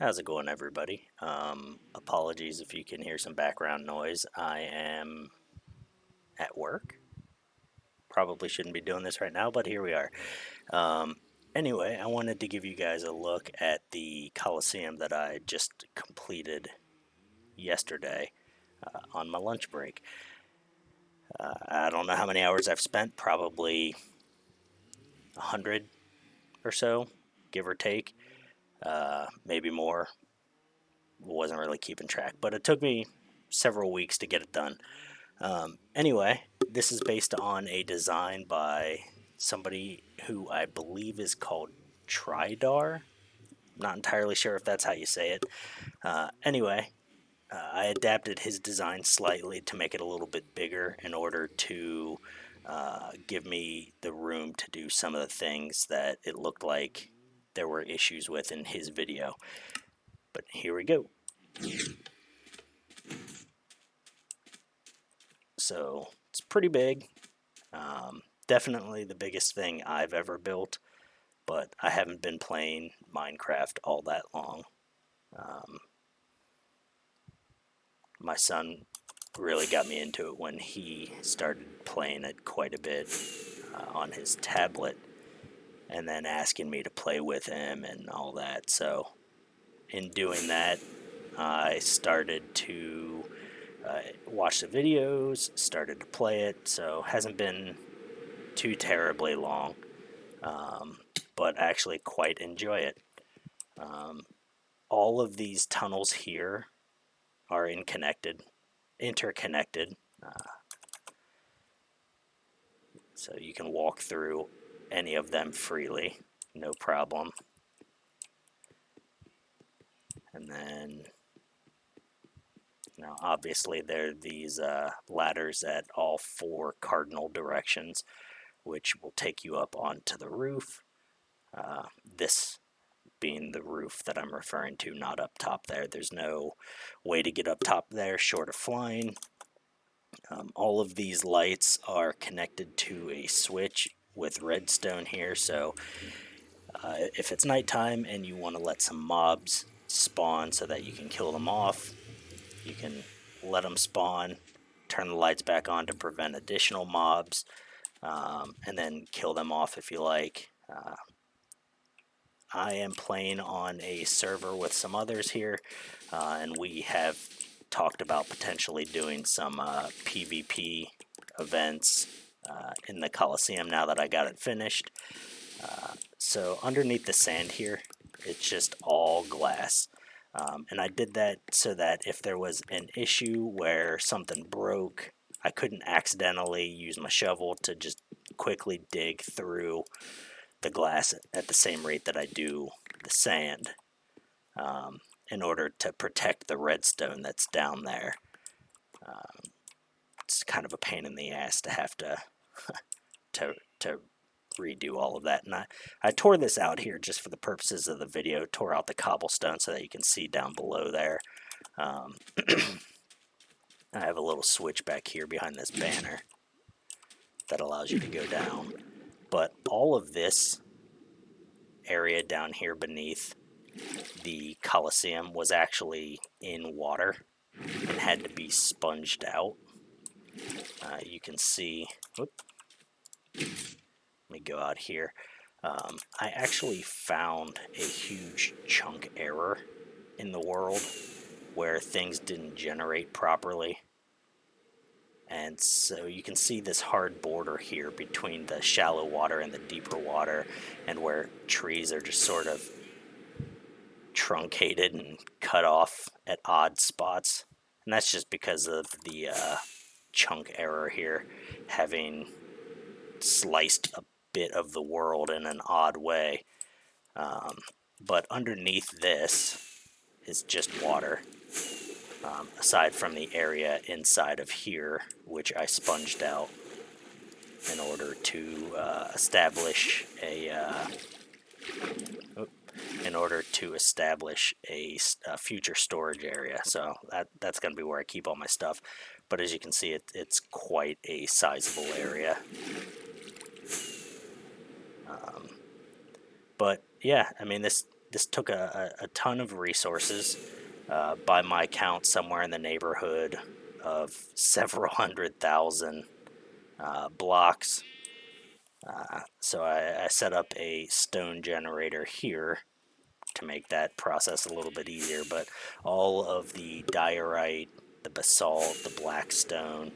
How's it going, everybody? Apologies if you can hear some background noise. I am at work. Probably shouldn't be doing this right now, but here we are. Um, anyway, I wanted to give you guys a look at the Colosseum that I just completed yesterday on my lunch break. I don't know how many hours I've spent, probably 100 or so, give or take, maybe more. Wasn't really keeping track, but it took me several weeks to get it done. Anyway, this is based on a design by somebody who I believe is called Tridar. Not entirely sure if that's how you say it. Anyway, I adapted his design slightly to make it a little bit bigger in order to give me the room to do some of the things that it looked like there were issues with in his video. But here we go. So it's pretty big. Definitely the biggest thing I've ever built, but I haven't been playing Minecraft all that long. My son really got me into it when he started playing it quite a bit on his tablet, and then asking me to play with him and all that. So in doing that, I started to watch the videos, started to play it, so hasn't been too terribly long, but actually quite enjoy it. All of these tunnels here are interconnected, so you can walk through any of them freely, no problem. And then, now obviously there are these ladders at all four cardinal directions, which will take you up onto the roof. This being the roof that I'm referring to, not up top there. There's no way to get up top there short of flying. All of these lights are connected to a switch with redstone here, so if it's nighttime and you want to let some mobs spawn so that you can kill them off, you can let them spawn, turn the lights back on to prevent additional mobs, and then kill them off if you like. I am playing on a server with some others here, and we have talked about potentially doing some PvP events in the Colosseum now that I got it finished. So underneath the sand here, it's just all glass. And I did that so that if there was an issue where something broke, I couldn't accidentally use my shovel to just quickly dig through the glass at the same rate that I do the sand, in order to protect the redstone that's down there. It's kind of a pain in the ass to have to to redo all of that. And I tore this out here just for the purposes of the video, tore out the cobblestone so that you can see down below there. I have a little switch back here behind this banner that allows you to go down. But all of this area down here beneath the Colosseum was actually in water and had to be sponged out. You can see, whoop, let me go out here. I actually found a huge chunk error in the world where things didn't generate properly. And so you can see this hard border here between the shallow water and the deeper water, and where trees are just sort of truncated and cut off at odd spots. And that's just because of the chunk error here, having sliced a bit of the world in an odd way. But underneath this is just water. Aside from the area inside of here, which I sponged out in order to establish a future storage area. So that's going to be where I keep all my stuff. But as you can see, it's quite a sizable area. But yeah, I mean, this this took a ton of resources. By my count, somewhere in the neighborhood of several 100,000 blocks. So I set up a stone generator here to make that process a little bit easier. But all of the diorite, the basalt, the black stone,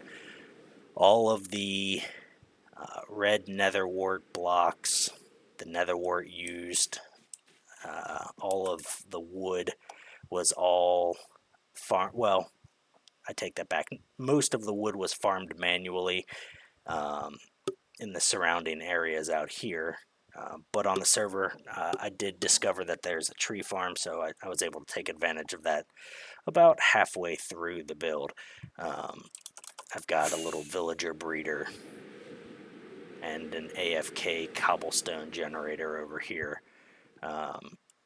all of the red netherwort blocks, the netherwort used, all of the wood was all farm. Well, I take that back. Most of the wood was farmed manually um, in the surrounding areas out here. But on the server, I did discover that there's a tree farm, so I was able to take advantage of that about halfway through the build. I've got a little villager breeder and an AFK cobblestone generator over here,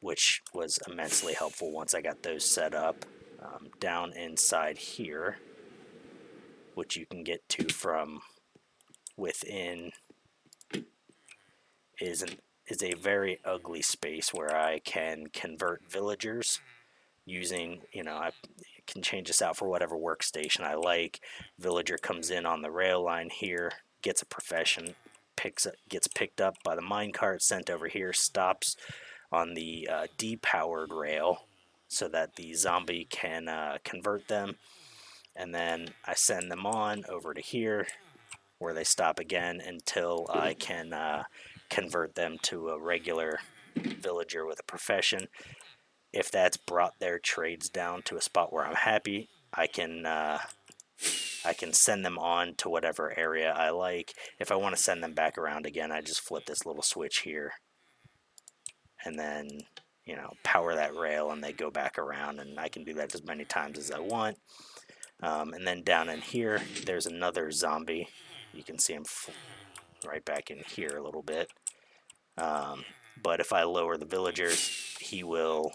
which was immensely helpful once I got those set up. Down inside here, which you can get to from within, is a very ugly space where I can convert villagers using, I can change this out for whatever workstation I like. Villager comes in on the rail line here, gets a profession, gets picked up by the minecart, sent over here, stops on the depowered rail so that the zombie can convert them, and then I send them on over to here where they stop again until I can convert them to a regular villager with a profession. If that's brought their trades down to a spot where I'm happy, I can send them on to whatever area I like. If I want to send them back around again, I just flip this little switch here and then power that rail and they go back around, and I can do that as many times as I want. And then down in here, there's another zombie. You can see him right back in here a little bit. But if I lower the villagers, he will,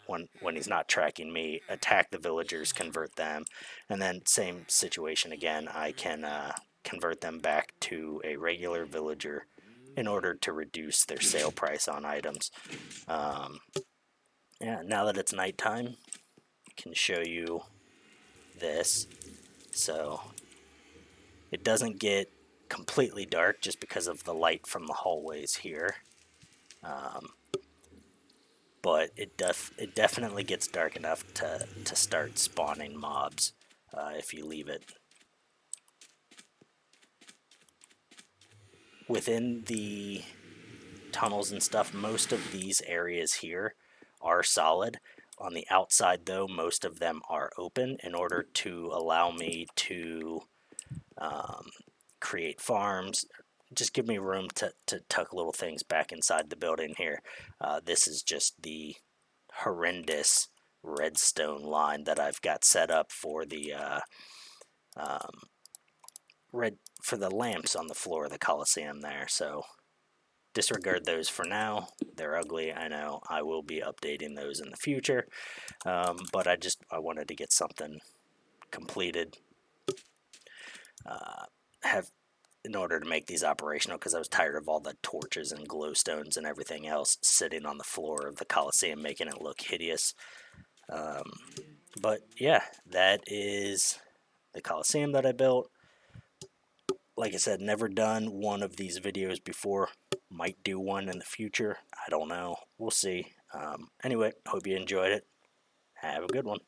when he's not tracking me, attack the villagers, convert them, and then same situation again. I can convert them back to a regular villager in order to reduce their sale price on items. Yeah, now that it's nighttime, I can show you this. So it doesn't get completely dark just because of the light from the hallways here. But it definitely gets dark enough to start spawning mobs if you leave it. Within the tunnels and stuff, most of these areas here are solid. On the outside, though, most of them are open in order to allow me to create farms. Just give me room to tuck little things back inside the building here. This is just the horrendous redstone line that I've got set up for the for the lamps on the floor of the Colosseum there. So disregard those for now. They're ugly, I know. I will be updating those in the future. But I wanted to get something completed. In order to make these operational, because I was tired of all the torches and glowstones and everything else sitting on the floor of the Colosseum, making it look hideous. But yeah, that is the Colosseum that I built. Like I said, never done one of these videos before. Might do one in the future. I don't know. We'll see. Anyway, hope you enjoyed it. Have a good one.